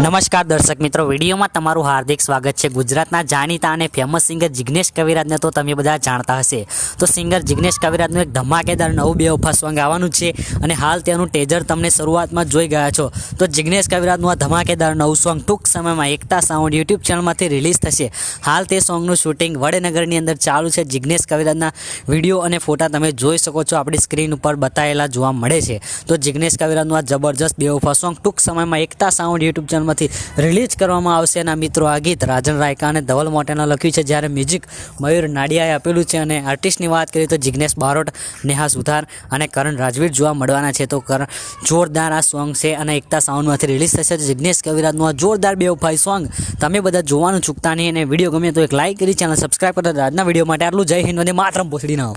નમસ્કાર દર્શક મિત્રો, વિડીયોમાં તમારું હાર્દિક સ્વાગત છે। ગુજરાતના જાણીતા અને ફેમસ સિંગર જિગ્નેશ કવિરાજને તો તમે બધા જાણતા હશે। તો સિંગર જિગ્નેશ કવિરાજનું એક ધમાકેદાર નવું બેવફા સોંગ આવવાનું છે અને હાલ તેનું ટેઝર તમને શરૂઆતમાં જોઈ ગયા છો। તો જિગ્નેશ કવિરાજનું આ ધમાકેદાર નવું સોંગ ટૂંક સમયમાં એકતા સાઉન્ડ યુટ્યુબ ચેનલમાંથી રિલીઝ થશે। હાલ તે સોંગનું શૂટિંગ વડનગરની અંદર ચાલુ છે। જિગ્નેશ કવિરાજના વિડીયો અને ફોટા તમે જોઈ શકો છો, આપણી સ્ક્રીન ઉપર બતાવેલા જોવા મળે છે। તો જિગ્નેશ કવિરાજનું આ જબરજસ્ત બેવફા સોંગ ટૂંક સમયમાં એકતા સાઉન્ડ યુટ્યુબ ચેનલમાંથી રિલીઝ કરવામાં આવશે। અને મિત્રો, આ ગીત રાજન રાયકા અને ધવલ મોટેના લખ્યું છે, જ્યારે મ્યુઝિક મયુર નાડિયાએ આપેલું છે। અને આર્ટિસ્ટની વાત કરીએ તો જિગ્નેશ બારોટ, નેહા સુથાર અને કરણ રાજવીર જોવા મળવાના છે। તો જોરદાર આ સોંગ છે અને એકતા સાઉન્ડમાંથી રિલીઝ થશે। જિગ્નેશ કવિરાજનું આ જોરદાર બેવફાઈ સોંગ તમે બધા જોવાનું ચૂકતા નહીં। અને વિડીયો ગમે તો એક લાઈક કરી ચેનલ સબસ્ક્રાઈબ કરતા। આજના વિડીયો માટે આટલું। જય હિન્દ, વંદે માતરમ, ભોસડી ના